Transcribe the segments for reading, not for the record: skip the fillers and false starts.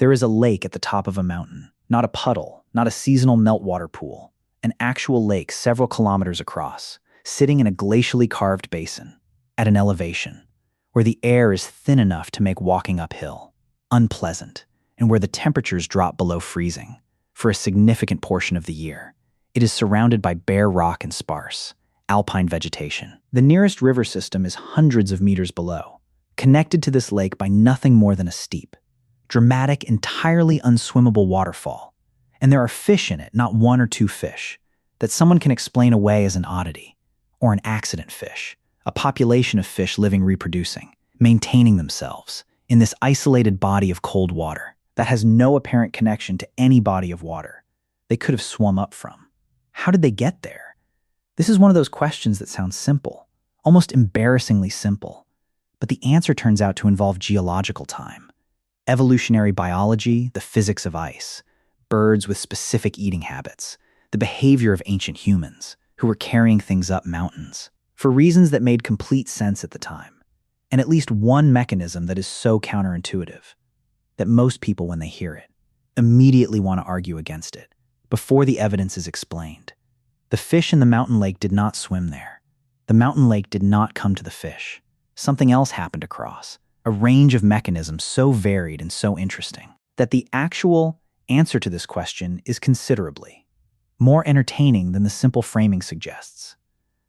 There is a lake at the top of a mountain, not a puddle, not a seasonal meltwater pool, an actual lake several kilometers across, sitting in a glacially carved basin, at an elevation, where the air is thin enough to make walking uphill unpleasant, and where the temperatures drop below freezing for a significant portion of the year. It is surrounded by bare rock and sparse, alpine vegetation. The nearest river system is hundreds of meters below, connected to this lake by nothing more than a steep, dramatic, entirely unswimmable waterfall. And there are fish in it, not one or two fish, that someone can explain away as an oddity, or an accident fish, a population of fish living, reproducing, maintaining themselves in this isolated body of cold water that has no apparent connection to any body of water they could have swum up from. How did they get there? This is one of those questions that sounds simple, almost embarrassingly simple, but the answer turns out to involve geological time, evolutionary biology, the physics of ice, birds with specific eating habits, the behavior of ancient humans who were carrying things up mountains for reasons that made complete sense at the time, and at least one mechanism that is so counterintuitive that most people, when they hear it, immediately want to argue against it before the evidence is explained. The fish in the mountain lake did not swim there. The mountain lake did not come to the fish. Something else happened across, a range of mechanisms so varied and so interesting that the actual answer to this question is considerably more entertaining than the simple framing suggests.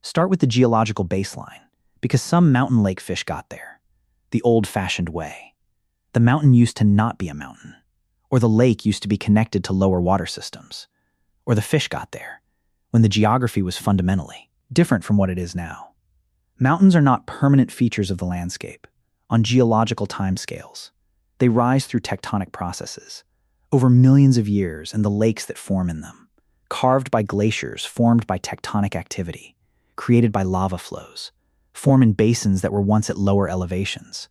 Start with the geological baseline, because some mountain lake fish got there, the old-fashioned way. The mountain used to not be a mountain, or the lake used to be connected to lower water systems, or the fish got there when the geography was fundamentally different from what it is now. Mountains are not permanent features of the landscape on geological timescales. They rise through tectonic processes over millions of years, and the lakes that form in them, carved by glaciers formed by tectonic activity, created by lava flows, form in basins that were once at lower elevations,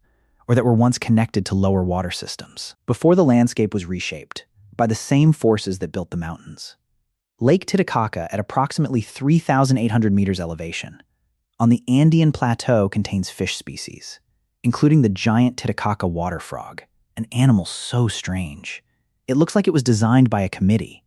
or that were once connected to lower water systems, before the landscape was reshaped by the same forces that built the mountains. Lake Titicaca, at approximately 3,800 meters elevation, on the Andean Plateau, contains fish species, including the giant Titicaca water frog, an animal so strange. It looks like it was designed by a committee,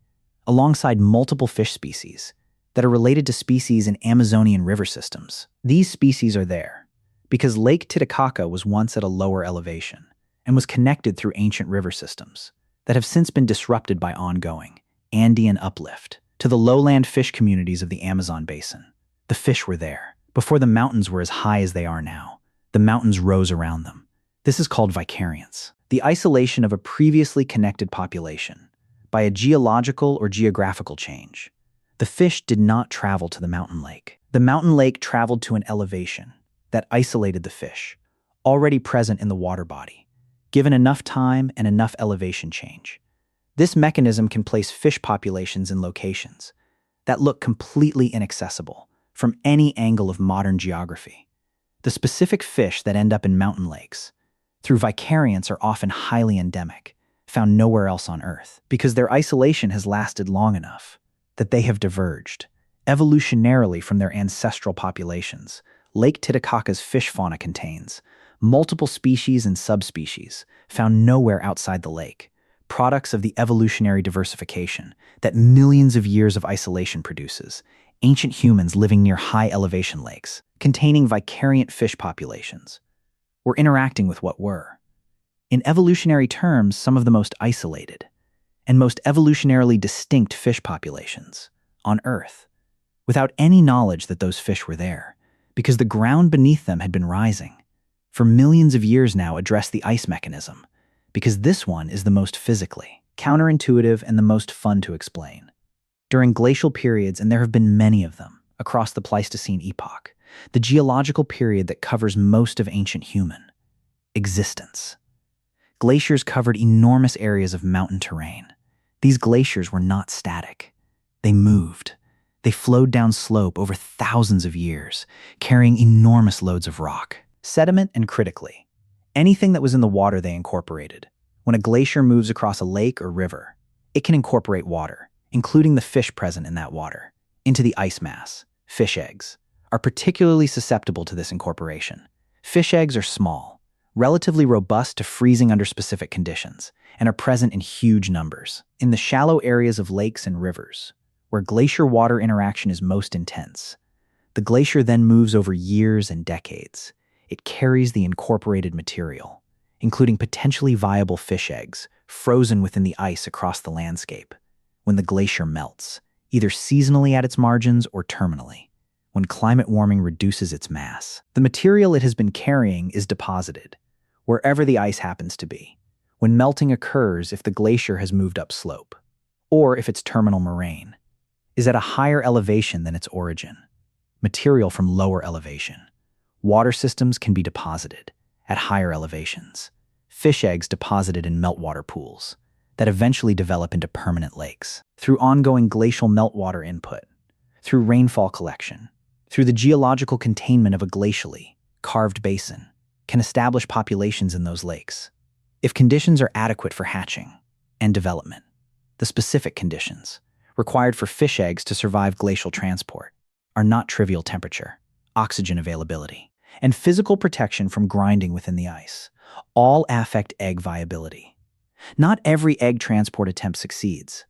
alongside multiple fish species that are related to species in Amazonian river systems. These species are there because Lake Titicaca was once at a lower elevation and was connected through ancient river systems that have since been disrupted by ongoing Andean uplift to the lowland fish communities of the Amazon basin. The fish were there before the mountains were as high as they are now. The mountains rose around them. This is called vicariance, the isolation of a previously connected population by a geological or geographical change. The fish did not travel to the mountain lake. The mountain lake traveled to an elevation that isolated the fish, already present in the water body, given enough time and enough elevation change. This mechanism can place fish populations in locations that look completely inaccessible from any angle of modern geography. The specific fish that end up in mountain lakes, through vicariance, are often highly endemic, found nowhere else on Earth, because their isolation has lasted long enough that they have diverged evolutionarily from their ancestral populations. Lake Titicaca's fish fauna contains multiple species and subspecies found nowhere outside the lake, products of the evolutionary diversification that millions of years of isolation produces. Ancient humans living near high elevation lakes, containing vicariant fish populations, were interacting with what were, in evolutionary terms, some of the most isolated and most evolutionarily distinct fish populations on Earth, without any knowledge that those fish were there, because the ground beneath them had been rising. For millions of years now address the ice mechanism, because this one is the most physically counterintuitive and the most fun to explain. During glacial periods, and there have been many of them across the Pleistocene epoch, the geological period that covers most of ancient human existence, glaciers covered enormous areas of mountain terrain. These glaciers were not static. They moved. They flowed down slope over thousands of years, carrying enormous loads of rock, sediment, and critically, anything that was in the water they incorporated. When a glacier moves across a lake or river, it can incorporate water, including the fish present in that water, into the ice mass. Fish eggs are particularly susceptible to this incorporation. Fish eggs are small, relatively robust to freezing under specific conditions, and are present in huge numbers. In the shallow areas of lakes and rivers, where glacier-water interaction is most intense, the glacier then moves over years and decades. It carries the incorporated material, including potentially viable fish eggs, frozen within the ice across the landscape. When the glacier melts, either seasonally at its margins or terminally, when climate warming reduces its mass, the material it has been carrying is deposited, wherever the ice happens to be, when melting occurs if the glacier has moved upslope, or if its terminal moraine is at a higher elevation than its origin. Material from lower elevation. Water systems can be deposited at higher elevations. Fish eggs deposited in meltwater pools that eventually develop into permanent lakes through ongoing glacial meltwater input, through rainfall collection, through the geological containment of a glacially carved basin, can establish populations in those lakes. If conditions are adequate for hatching and development, the specific conditions required for fish eggs to survive glacial transport are not trivial: temperature, oxygen availability, and physical protection from grinding within the ice all affect egg viability. Not every egg transport attempt succeeds,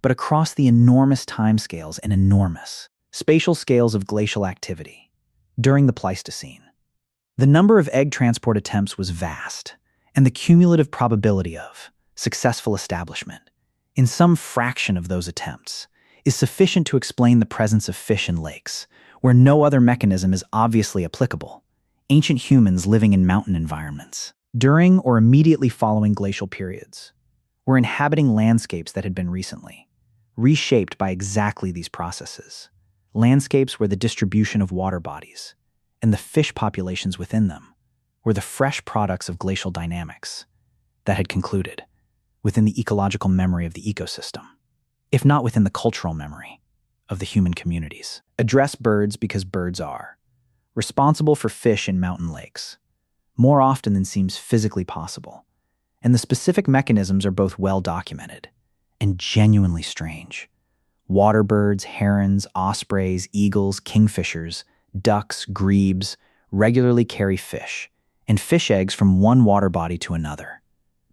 but across the enormous timescales and enormous spatial scales of glacial activity during the Pleistocene, the number of egg transport attempts was vast, and the cumulative probability of successful establishment in some fraction of those attempts is sufficient to explain the presence of fish in lakes where no other mechanism is obviously applicable. Ancient humans living in mountain environments during or immediately following glacial periods were inhabiting landscapes that had been recently reshaped by exactly these processes. Landscapes where the distribution of water bodies and the fish populations within them were the fresh products of glacial dynamics that had concluded within the ecological memory of the ecosystem, if not within the cultural memory of the human communities. Address birds because birds are responsible for fish in mountain lakes, more often than seems physically possible, and the specific mechanisms are both well documented and genuinely strange. Waterbirds, herons, ospreys, eagles, kingfishers, ducks, grebes regularly carry fish and fish eggs from one water body to another,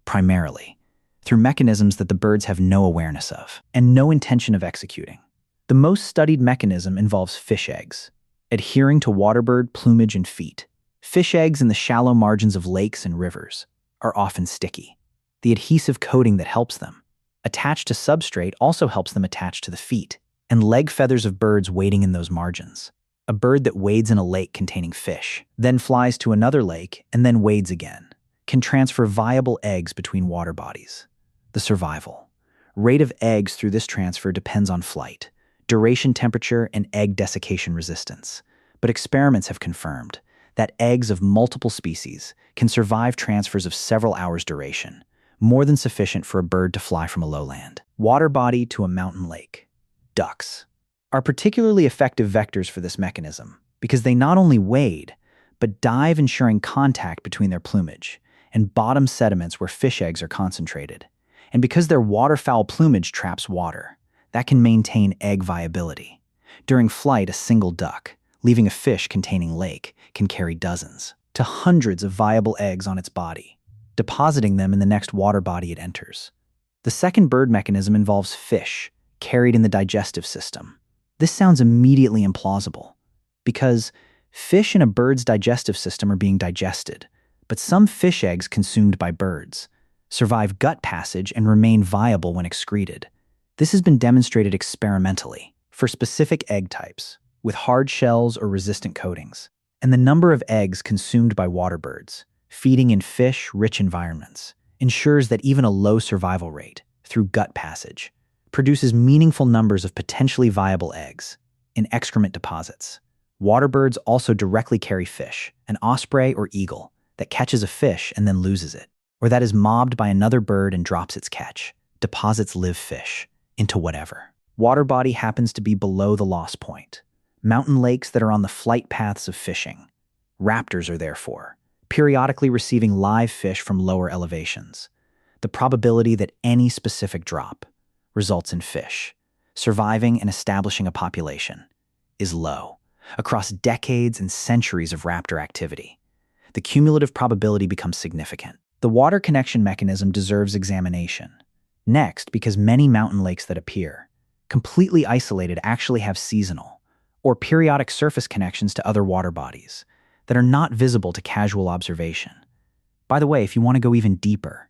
primarily through mechanisms that the birds have no awareness of and no intention of executing. The most studied mechanism involves fish eggs, adhering to waterbird plumage and feet. Fish eggs in the shallow margins of lakes and rivers are often sticky. The adhesive coating that helps them attach to substrate also helps them attach to the feet and leg feathers of birds wading in those margins. A bird that wades in a lake containing fish, then flies to another lake and then wades again, can transfer viable eggs between water bodies. The survival rate of eggs through this transfer depends on flight, duration, temperature, and egg desiccation resistance. But experiments have confirmed that eggs of multiple species can survive transfers of several hours duration, more than sufficient for a bird to fly from a lowland water body to a mountain lake. Ducks are particularly effective vectors for this mechanism because they not only wade, but dive, ensuring contact between their plumage and bottom sediments where fish eggs are concentrated. And because their waterfowl plumage traps water, that can maintain egg viability. During flight, a single duck, leaving a fish containing lake, can carry dozens to hundreds of viable eggs on its body, depositing them in the next water body it enters. The second bird mechanism involves fish carried in the digestive system. This sounds immediately implausible because fish in a bird's digestive system are being digested, but some fish eggs consumed by birds survive gut passage and remain viable when excreted. This has been demonstrated experimentally for specific egg types with hard shells or resistant coatings, and the number of eggs consumed by waterbirds feeding in fish-rich environments ensures that even a low survival rate through gut passage produces meaningful numbers of potentially viable eggs in excrement deposits. Waterbirds also directly carry fish, an osprey or eagle that catches a fish and then loses it, or that is mobbed by another bird and drops its catch, deposits live fish into whatever water body happens to be below the loss point. Mountain lakes that are on the flight paths of fishing. Raptors are therefore periodically receiving live fish from lower elevations. The probability that any specific drop results in fish surviving and establishing a population is low across decades and centuries of raptor activity. the cumulative probability becomes significant. The water connection mechanism deserves examination. Next, because many mountain lakes that appear completely isolated actually have seasonal or periodic surface connections to other water bodies that are not visible to casual observation. By the way, if you want to go even deeper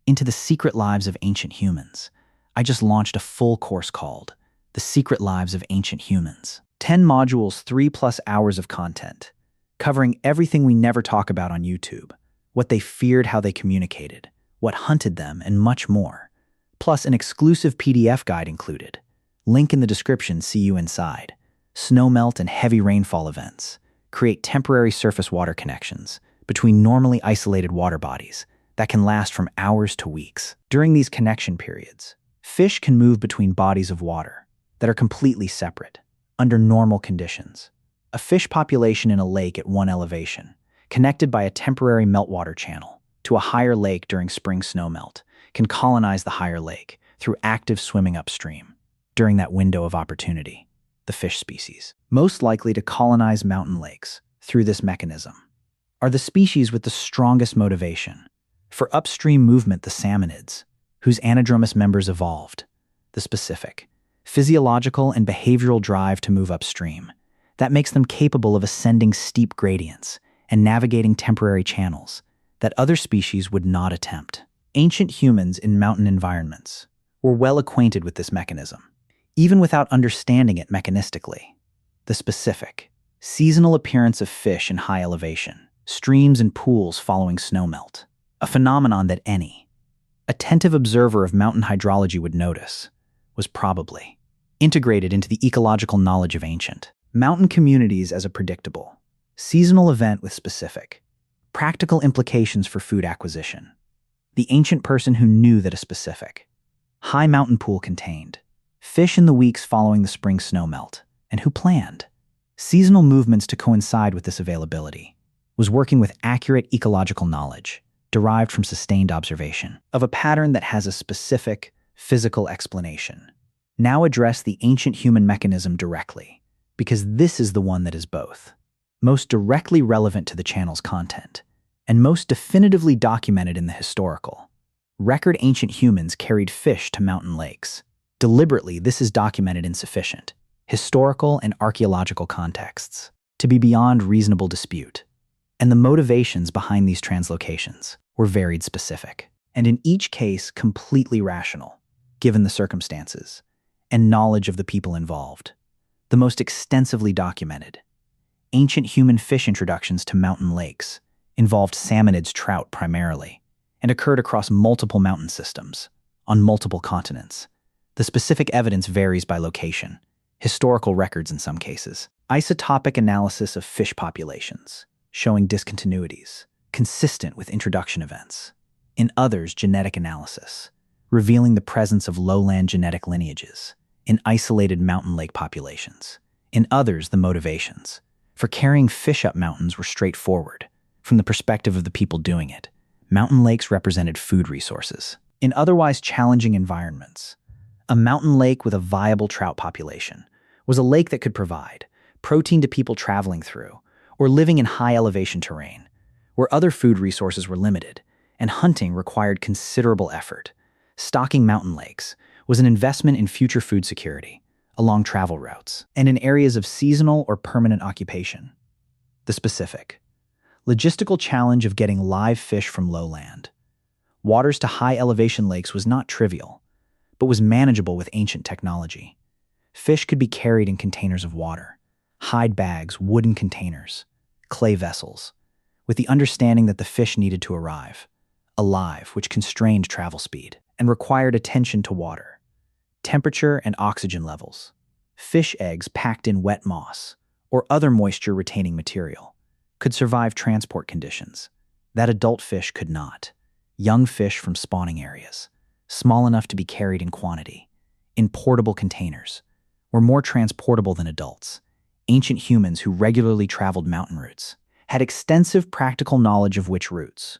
into the secret lives of ancient humans, I just launched a full course called The Secret Lives of Ancient Humans. 10 modules, 3+ hours of content, covering everything we never talk about on YouTube, what they feared, how they communicated, what hunted them, and much more. Plus an exclusive PDF guide included. Link in the description, see you inside. Snowmelt and heavy rainfall events create temporary surface water connections between normally isolated water bodies that can last from hours to weeks. During these connection periods, fish can move between bodies of water that are completely separate. Under normal conditions, a fish population in a lake at one elevation, connected by a temporary meltwater channel to a higher lake during spring snowmelt, can colonize the higher lake through active swimming upstream. During that window of opportunity, the fish species most likely to colonize mountain lakes through this mechanism are the species with the strongest motivation. For upstream movement, the salmonids, whose anadromous members evolved, the specific physiological and behavioral drive to move upstream that makes them capable of ascending steep gradients and navigating temporary channels that other species would not attempt. Ancient humans in mountain environments were well acquainted with this mechanism, even without understanding it mechanistically. The specific, seasonal appearance of fish in high elevation, streams and pools following snowmelt, a phenomenon that any attentive observer of mountain hydrology would notice, was probably integrated into the ecological knowledge of ancient mountain communities as a predictable, seasonal event with specific, practical implications for food acquisition. The ancient person who knew that a specific, high mountain pool contained fish in the weeks following the spring snowmelt, and who planned seasonal movements to coincide with this availability, was working with accurate ecological knowledge derived from sustained observation of a pattern that has a specific physical explanation. Now address the ancient human mechanism directly, because this is the one that is both most directly relevant to the channel's content and most definitively documented in the historical record. Ancient humans carried fish to mountain lakes. Deliberately, this is documented in sufficient historical and archaeological contexts to be beyond reasonable dispute, and the motivations behind these translocations were varied, specific, and in each case completely rational, given the circumstances and knowledge of the people involved. The most extensively documented ancient human fish introductions to mountain lakes involved salmonids, trout primarily, and occurred across multiple mountain systems, on multiple continents. The specific evidence varies by location, historical records in some cases, isotopic analysis of fish populations, showing discontinuities, consistent with introduction events. In others, genetic analysis, revealing the presence of lowland genetic lineages in isolated mountain lake populations. In others, the motivations for carrying fish up mountains were straightforward. From the perspective of the people doing it, mountain lakes represented food resources. In otherwise challenging environments, a mountain lake with a viable trout population was a lake that could provide protein to people traveling through or living in high elevation terrain, where other food resources were limited and hunting required considerable effort. Stocking mountain lakes was an investment in future food security along travel routes and in areas of seasonal or permanent occupation. The specific logistical challenge of getting live fish from lowland waters to high elevation lakes was not trivial, but was manageable with ancient technology. Fish could be carried in containers of water, hide bags, wooden containers, clay vessels, with the understanding that the fish needed to arrive alive, which constrained travel speed and required attention to water, temperature, and oxygen levels. Fish eggs packed in wet moss or other moisture-retaining material could survive transport conditions that adult fish could not. Young fish from spawning areas, small enough to be carried in quantity, in portable containers, were more transportable than adults. Ancient humans who regularly traveled mountain routes had extensive practical knowledge of which routes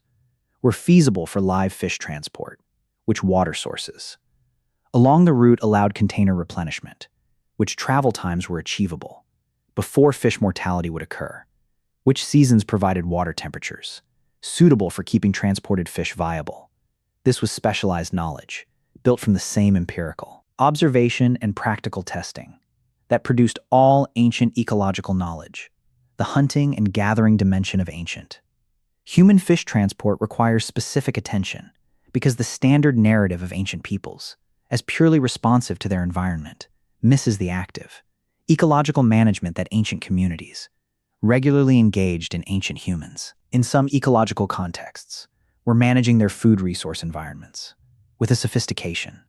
were feasible for live fish transport, which water sources along the route allowed container replenishment, which travel times were achievable before fish mortality would occur, which seasons provided water temperatures, suitable for keeping transported fish viable. This was specialized knowledge, built from the same empirical observation and practical testing that produced all ancient ecological knowledge, the hunting and gathering dimension of ancient. Human fish transport requires specific attention because the standard narrative of ancient peoples, as purely responsive to their environment, misses the active, ecological management that ancient communities, regularly engaged in ancient humans, in some ecological contexts, were managing their food resource environments with a sophistication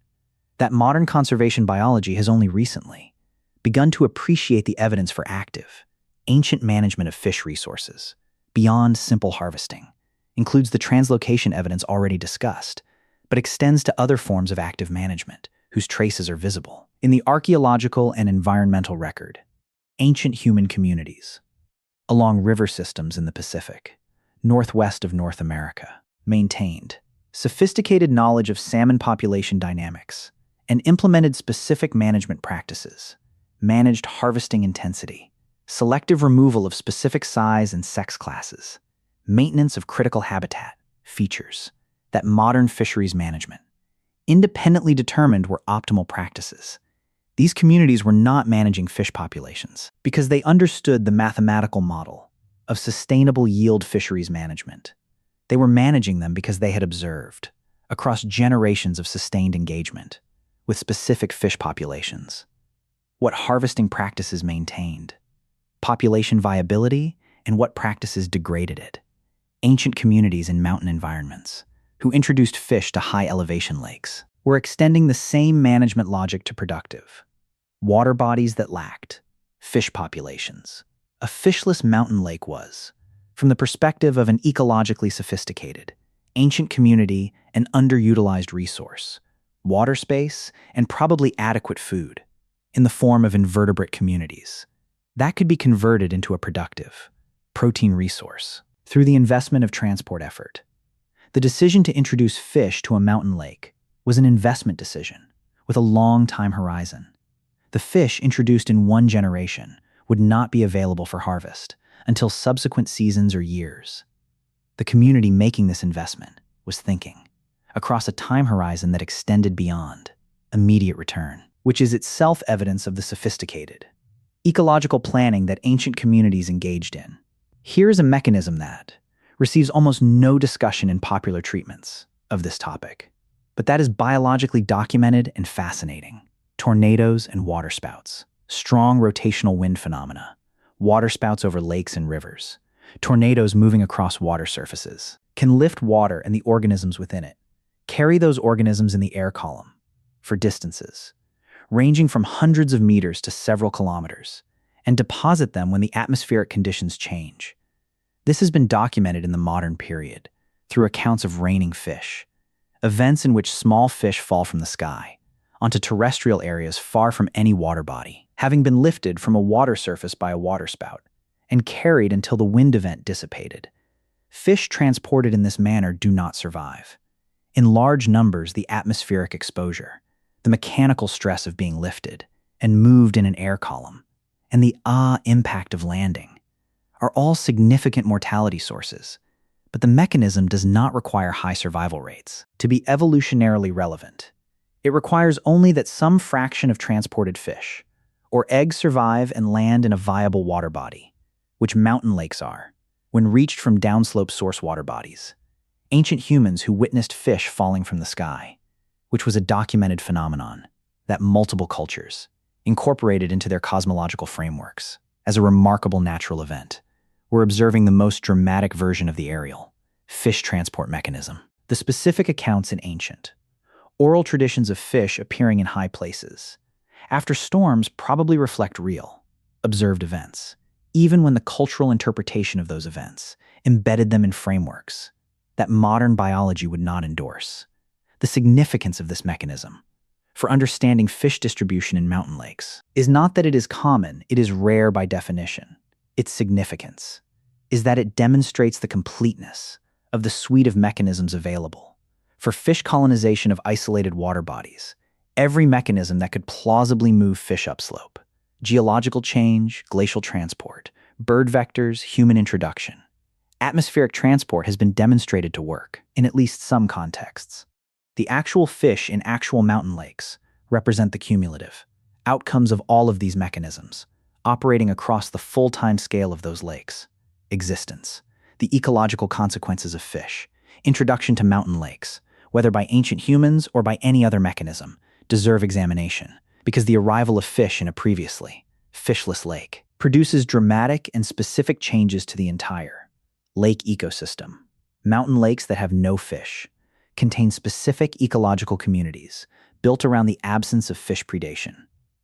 that modern conservation biology has only recently begun to appreciate the evidence for active, ancient management of fish resources beyond simple harvesting, includes the translocation evidence already discussed, but extends to other forms of active management whose traces are visible in the archaeological and environmental record. Ancient human communities along river systems in the Pacific, northwest of North America, maintained sophisticated knowledge of salmon population dynamics and implemented specific management practices, managed harvesting intensity, selective removal of specific size and sex classes, maintenance of critical habitat features that modern fisheries management independently determined were optimal practices. These communities were not managing fish populations because they understood the mathematical model of sustainable yield fisheries management. They were managing them because they had observed, across generations of sustained engagement, with specific fish populations, what harvesting practices maintained, population viability, and what practices degraded it. Ancient communities in mountain environments, who introduced fish to high-elevation lakes, were extending the same management logic to productive water bodies that lacked fish populations. A fishless mountain lake was, from the perspective of an ecologically sophisticated, ancient community, an underutilized resource, water space, and probably adequate food, in the form of invertebrate communities. That could be converted into a productive, protein resource through the investment of transport effort. The decision to introduce fish to a mountain lake was an investment decision with a long time horizon. The fish introduced in one generation would not be available for harvest until subsequent seasons or years. The community making this investment was thinking across a time horizon that extended beyond immediate return, which is itself evidence of the sophisticated ecological planning that ancient communities engaged in. Here's a mechanism that receives almost no discussion in popular treatments of this topic, but that is biologically documented and fascinating. Tornadoes and waterspouts, strong rotational wind phenomena, waterspouts over lakes and rivers, tornadoes moving across water surfaces, can lift water and the organisms within it, carry those organisms in the air column for distances ranging from hundreds of meters to several kilometers, and deposit them when the atmospheric conditions change. This has been documented in the modern period through accounts of raining fish, events in which small fish fall from the sky onto terrestrial areas far from any water body, having been lifted from a water surface by a waterspout and carried until the wind event dissipated. Fish transported in this manner do not survive. In large numbers, the atmospheric exposure, the mechanical stress of being lifted and moved in an air column, and the impact of landing are all significant mortality sources, but the mechanism does not require high survival rates to be evolutionarily relevant. It requires only that some fraction of transported fish or eggs survive and land in a viable water body, which mountain lakes are, when reached from downslope source water bodies. Ancient humans who witnessed fish falling from the sky, which was a documented phenomenon that multiple cultures incorporated into their cosmological frameworks as a remarkable natural event, were observing the most dramatic version of the aerial fish transport mechanism. The specific accounts in ancient oral traditions of fish appearing in high places after storms probably reflect real, observed events, even when the cultural interpretation of those events embedded them in frameworks that modern biology would not endorse. The significance of this mechanism for understanding fish distribution in mountain lakes is not that it is common, it is rare by definition. Its significance is that it demonstrates the completeness of the suite of mechanisms available for fish colonization of isolated water bodies, every mechanism that could plausibly move fish upslope: geological change, glacial transport, bird vectors, human introduction. Atmospheric transport has been demonstrated to work, in at least some contexts. The actual fish in actual mountain lakes represent the cumulative outcomes of all of these mechanisms, operating across the full time scale of those lakes. Existence, the ecological consequences of fish, introduction to mountain lakes, whether by ancient humans or by any other mechanism, deserve examination, because the arrival of fish in a previously fishless lake produces dramatic and specific changes to the entire lake ecosystem. Mountain lakes that have no fish contain specific ecological communities built around the absence of fish predation.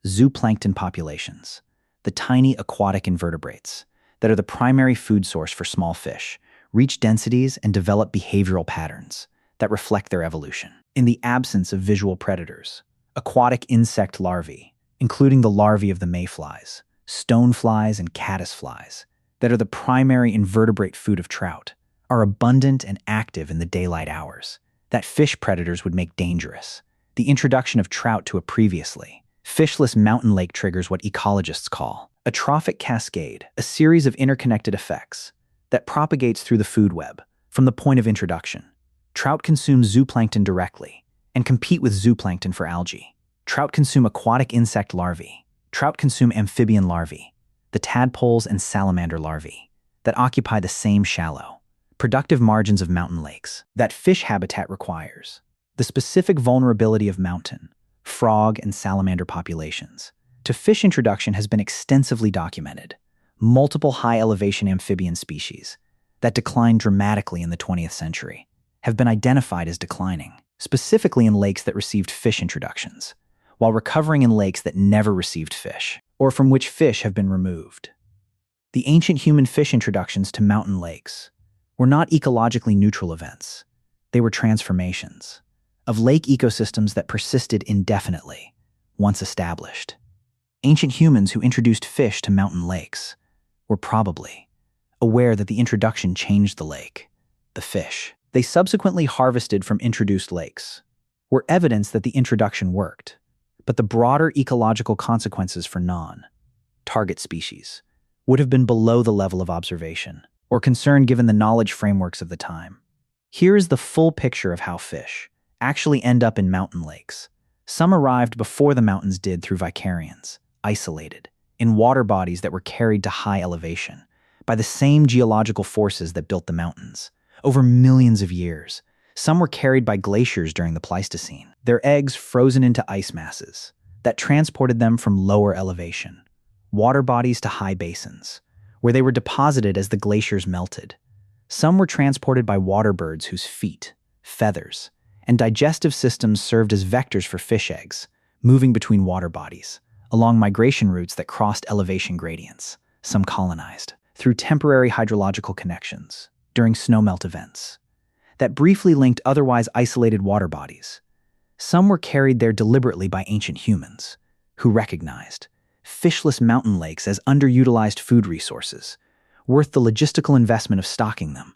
Zooplankton populations, the tiny aquatic invertebrates that are the primary food source for small fish, reach densities and develop behavioral patterns that reflect their evolution. In the absence of visual predators, aquatic insect larvae, including the larvae of the mayflies, stoneflies, and caddisflies, that are the primary invertebrate food of trout, are abundant and active in the daylight hours that fish predators would make dangerous. The introduction of trout to a previously fishless mountain lake triggers what ecologists call a trophic cascade, a series of interconnected effects that propagates through the food web from the point of introduction. Trout consume zooplankton directly and compete with zooplankton for algae. Trout consume aquatic insect larvae. Trout consume amphibian larvae, the tadpoles and salamander larvae that occupy the same shallow, productive margins of mountain lakes that fish habitat requires. The specific vulnerability of mountain, frog, and salamander populations to fish introduction has been extensively documented. Multiple high-elevation amphibian species that declined dramatically in the 20th century have been identified as declining, specifically in lakes that received fish introductions, while recovering in lakes that never received fish, or from which fish have been removed. The ancient human fish introductions to mountain lakes were not ecologically neutral events. They were transformations of lake ecosystems that persisted indefinitely, once established. Ancient humans who introduced fish to mountain lakes were probably aware that the introduction changed the lake, the fish they subsequently harvested from introduced lakes were evidence that the introduction worked, but the broader ecological consequences for non-target species would have been below the level of observation or concern given the knowledge frameworks of the time. Here is the full picture of how fish actually end up in mountain lakes. Some arrived before the mountains did through vicarians, isolated, in water bodies that were carried to high elevation by the same geological forces that built the mountains. Over millions of years, some were carried by glaciers during the Pleistocene, their eggs frozen into ice masses that transported them from lower elevation, water bodies to high basins, where they were deposited as the glaciers melted. Some were transported by waterbirds whose feet, feathers, and digestive systems served as vectors for fish eggs, moving between water bodies, along migration routes that crossed elevation gradients. Some colonized through temporary hydrological connections during snowmelt events that briefly linked otherwise isolated water bodies. Some were carried there deliberately by ancient humans, who recognized fishless mountain lakes as underutilized food resources, worth the logistical investment of stocking them.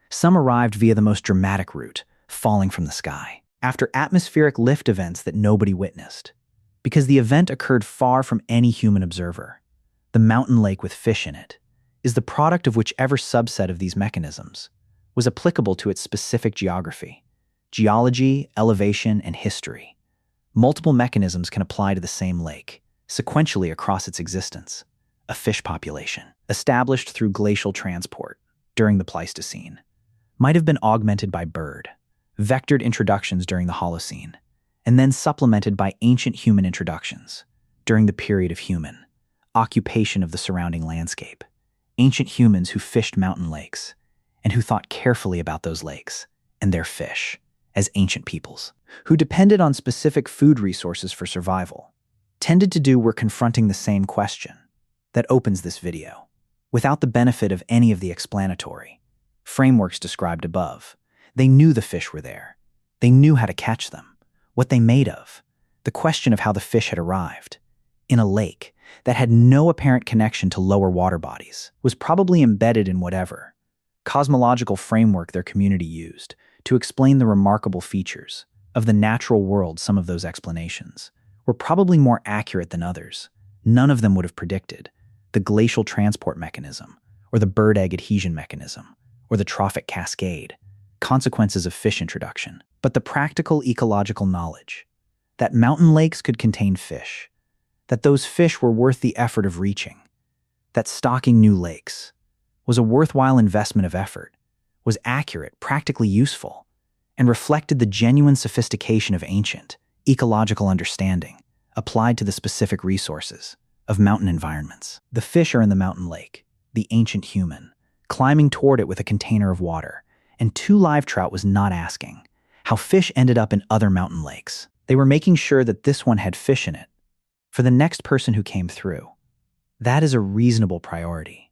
Some arrived via the most dramatic route, falling from the sky, after atmospheric lift events that nobody witnessed. Because the event occurred far from any human observer, the mountain lake with fish in it is the product of whichever subset of these mechanisms was applicable to its specific geography, geology, elevation, and history. Multiple mechanisms can apply to the same lake, sequentially across its existence. A fish population, established through glacial transport during the Pleistocene, might have been augmented by bird, vectored introductions during the Holocene, and then supplemented by ancient human introductions during the period of human occupation of the surrounding landscape. Ancient humans who fished mountain lakes and who thought carefully about those lakes and their fish as ancient peoples, who depended on specific food resources for survival, tended to do were confronting the same question that opens this video, without the benefit of any of the explanatory frameworks described above. They knew the fish were there. They knew how to catch them, what they made of, the question of how the fish had arrived in a lake that had no apparent connection to lower water bodies, was probably embedded in whatever cosmological framework their community used to explain the remarkable features of the natural world. Some of those explanations were probably more accurate than others. None of them would have predicted the glacial transport mechanism, or the bird egg adhesion mechanism, or the trophic cascade, consequences of fish introduction. But the practical ecological knowledge that mountain lakes could contain fish, that those fish were worth the effort of reaching, that stocking new lakes was a worthwhile investment of effort, was accurate, practically useful, and reflected the genuine sophistication of ancient, ecological understanding applied to the specific resources of mountain environments. The fish are in the mountain lake, the ancient human, climbing toward it with a container of water, and two live trout was not asking how fish ended up in other mountain lakes. They were making sure that this one had fish in it for the next person who came through. That is a reasonable priority.